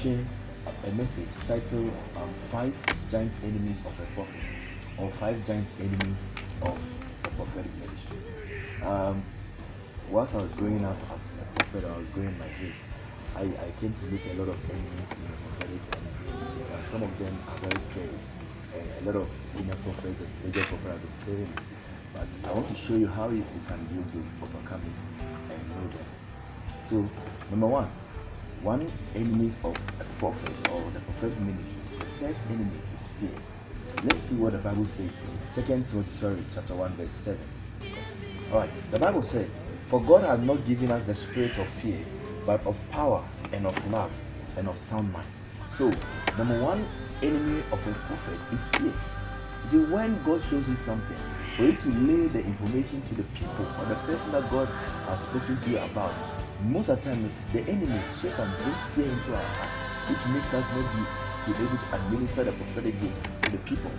preaching a message titled Five Giant Enemies of a Prophet, or Five Giant Enemies of the Prophetic Ministry. Whilst I was growing up as a prophet, I was growing my faith. I came to meet a lot of enemies in the prophetic ministry. Some of them are very scary. A lot of senior prophets and major prophets have been saying it. But I want to show you how you can be able to overcome it and know them. So, number one enemy of a prophet or the prophetic ministry. The first enemy is fear. Let's see what the Bible says in 2 Timothy chapter 1 verse 7. Alright, the Bible said, "For God has not given us the spirit of fear, but of power and of love and of sound mind." So, number one enemy of a prophet is fear. You see, when God shows you something, for you to lay the information to the people or the person that God has spoken to you about, most of the time the enemy, Satan, brings fear into our heart, which makes us not be able to administer the prophetic gift to the people.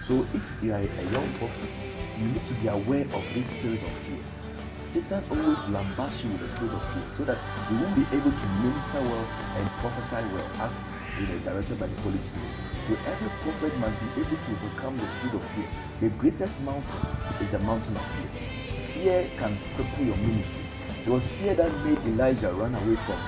So if you are a young prophet, you need to be aware of this spirit of fear. Satan always lambasts you with the spirit of fear so that you won't be able to minister well and prophesy well as directed by the Holy Spirit. So every prophet must be able to overcome the spirit of fear. The greatest mountain is the mountain of fear. Fear can cripple your ministry. It was fear that made Elijah run away from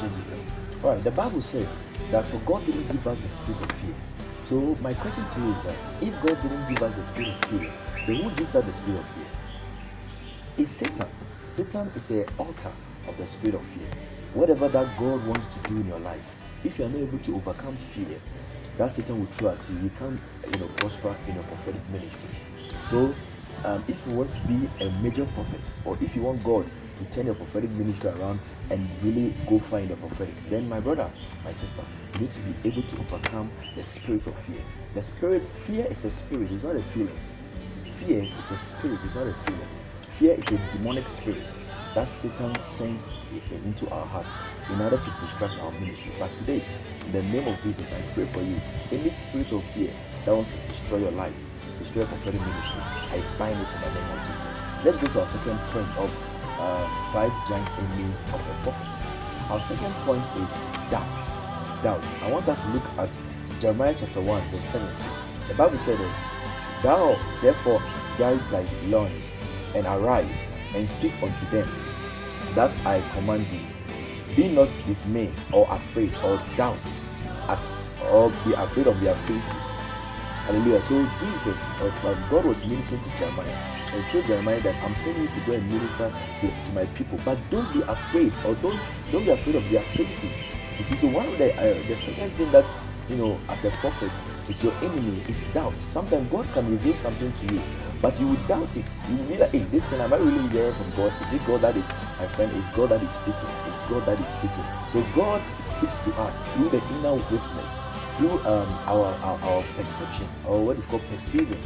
Jezebel. Alright, the Bible said that for God didn't give us the spirit of fear. So my question to you is that if God didn't give us the spirit of fear, then who gives us the spirit of fear? It's Satan. Satan is the author of the spirit of fear. Whatever that God wants to do in your life, if you are not able to overcome fear, that Satan will throw at you. You can't prosper in your prophetic ministry. So if you want to be a major prophet, or if you want God to turn your prophetic ministry around and really go far in the prophetic, then my brother, my sister, you need to be able to overcome the spirit of fear. Fear is a spirit, it's not a feeling. Fear is a spirit, it's not a feeling. Fear is a demonic spirit that Satan sends into our heart in order to distract our ministry. But today, in the name of Jesus, I pray for you. Any spirit of fear that wants to destroy your life, destroy your prophetic ministry, I bind it in the name of Jesus. Let's go to our second point of five giant enemies of a prophet. Our second point is doubt. Doubt. I want us to look at Jeremiah chapter 1 verse 17. The Bible said that, "Thou therefore gird thy loins and arise and speak unto them that I command thee. Be not dismayed or afraid or doubt or be afraid of their faces." Hallelujah. So Jesus, God was ministering to Jeremiah and told Jeremiah that I'm sending you to go and minister to my people, but don't be afraid, or don't be afraid of their faces. You see, so one of the second thing that as a prophet is your enemy is doubt. Sometimes God can reveal something to you, but you will doubt it. You will be like, "Hey, this thing, am I really hearing from God? Is it God that is my friend? Is God that is speaking? Is God that is speaking?" So God speaks to us through the inner witness, through our perception, or what is called perceiving.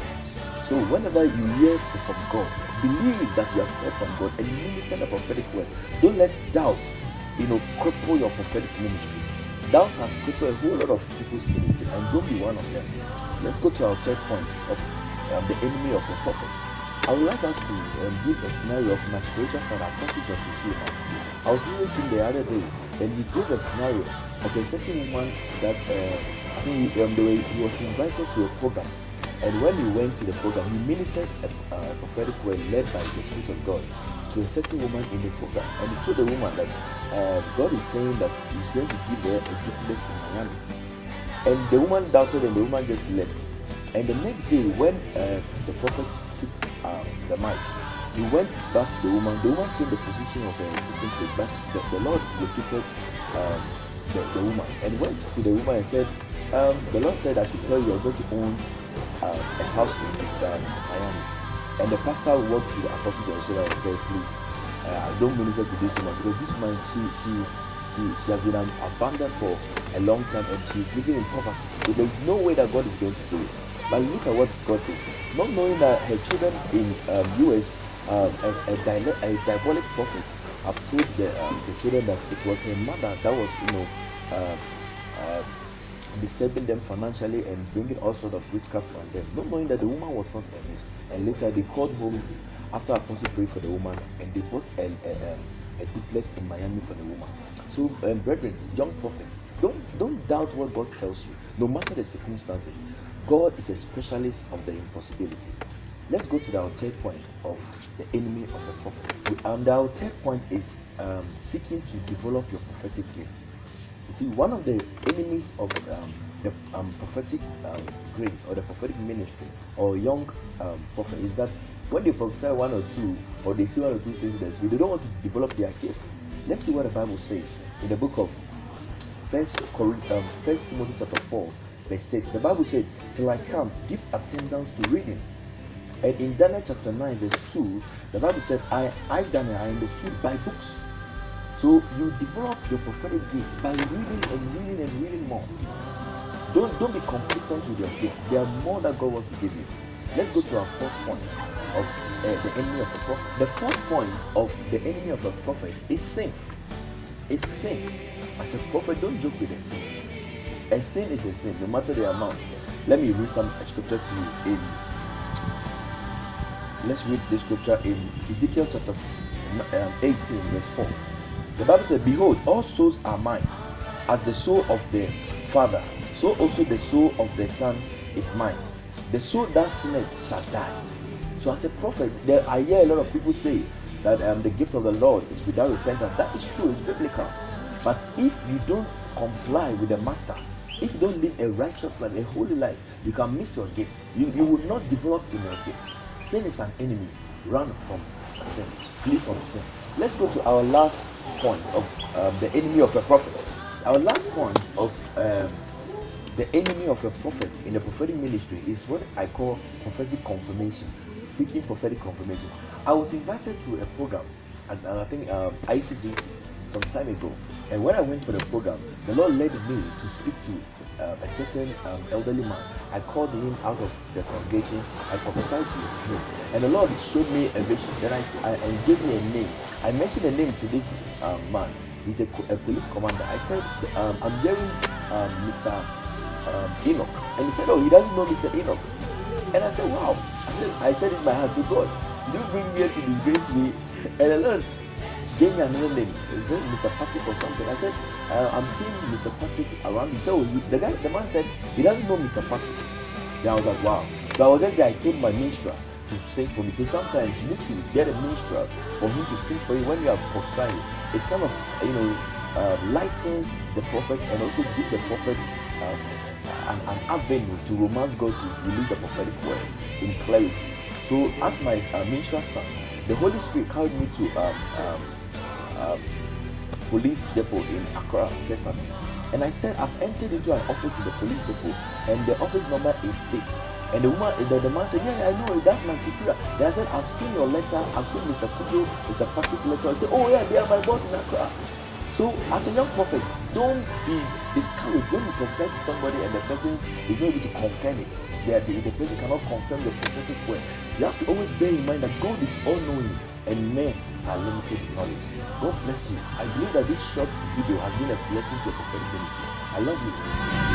So whenever you hear from God, believe that you have heard from God and minister the prophetic word. Don't let doubt cripple your prophetic ministry. Doubt has crippled a whole lot of people's ministry, and don't be one of them. Let's go to our third point of the enemy of the prophet. I would like us to give a scenario of my spiritual father, Apostle Dr. Suleiman. I was listening to him the other day, and he gave a scenario of a certain woman that I think he was invited to a program, and when he went to the program, he ministered a prophetic word led by the Spirit of God to a certain woman in the program, and he told the woman that God is saying that He's going to give her a good place in Miami, and the woman doubted, and the woman just left. And the next day, when the prophet took the mic, he went back to the woman. The woman changed the position of her sitting place, but the Lord located the woman and went to the woman and said, "The Lord said I should tell you you're going to own a house in Miami." And the pastor walked to the Apostle and said, "Please, I don't minister to this woman, because this woman, she has been abandoned for a long time, and she's living in poverty. So there is no way that God is going to do it." But look at what God did. Not knowing that her children in US, a diabolic prophet have told the children that it was her mother that was disturbing them financially and bringing all sorts of witchcraft on them. Not knowing that the woman was not her niece. And later they called home after Apostle prayed for the woman, and they bought a duplex in Miami for the woman. So, brethren, young prophet, Don't doubt what God tells you, no matter the circumstances. God is a specialist of the impossibility. Let's go to our third point of the enemy of a prophet. And our third point is seeking to develop your prophetic gifts. You see, one of the enemies of the prophetic grace or the prophetic ministry or young prophet is that when they prophesy one or two, or they see one or two things in the spirit, they don't want to develop their gift. Let's see what the Bible says in the book of First Timothy chapter 4, verse 6. The Bible says, "Till I come, give attendance to reading." And in Daniel chapter 9, verse 2, the Bible says, I Daniel, I understood by books. So you develop your prophetic gift by reading and reading and reading more. Don't be complacent with your gift. There are more that God wants to give you. Let's go to our fourth point of the enemy of a prophet. The fourth point of the enemy of a prophet is sin. It's sin. As a prophet, don't joke with a sin. A sin is a sin, no matter the amount. Let me read some scripture to you. Let's read this scripture in Ezekiel chapter 18, verse 4. The Bible says, "Behold, all souls are mine. As the soul of the Father, so also the soul of the Son is mine. The soul that sinneth shall die." So as a prophet, I hear a lot of people say that the gift of the Lord is without repentance. That is true, it's biblical. But if you don't comply with the master, if you don't live a righteous life, a holy life, you can miss your gift. You will not develop in your gift. Sin is an enemy. Run from sin. Flee from sin. Let's go to our last point of the enemy of a prophet. Our last point of the enemy of a prophet in the prophetic ministry is what I call prophetic confirmation. Seeking prophetic confirmation. I was invited to a program at I think ICDC some time ago, and when I went for the program, the Lord led me to speak to a certain elderly man. I called him out of the congregation. I prophesied to him, and the Lord showed me a vision. Then I gave me a name. I mentioned a name to this man. He's a police commander. I said, "I'm hearing Mr. Enoch," and he said, "Oh, he doesn't know Mr. Enoch." And I said, "Wow." I said in my heart, "So God, you bring me here to disgrace me." And the Lord gave me another name. He said Mr. Patrick or something. I said, "I'm seeing Mr. Patrick around you." So the man said he doesn't know Mr. Patrick. Then I was like, wow. So I was just there. I told my minstrel to sing for me. So sometimes you need to get a minstrel for him to sing for you when you are prophesying. It kind of lightens the prophet and also gives the prophet an avenue to romance God, to release the prophetic word in clarity. So as my minstrel sang, the Holy Spirit carried me to police depot in Accra, Testament. And I said, "I've entered into an office in the police depot, and the office number is this." And the man said, "Yeah, I know, that's my superior." Then I said, "I've seen your letter, I've seen Mr. Kujo, Mr. Patrick letter." I said, "Oh yeah, they are my boss in Accra." So as a young prophet, don't be discouraged when you prophesy to somebody and the person is not able to confirm it. The person cannot confirm the prophetic word. You have to always bear in mind that God is all-knowing and men are limited in knowledge. God bless you. I believe that this short video has been a blessing to your prophetic ministry. I love you.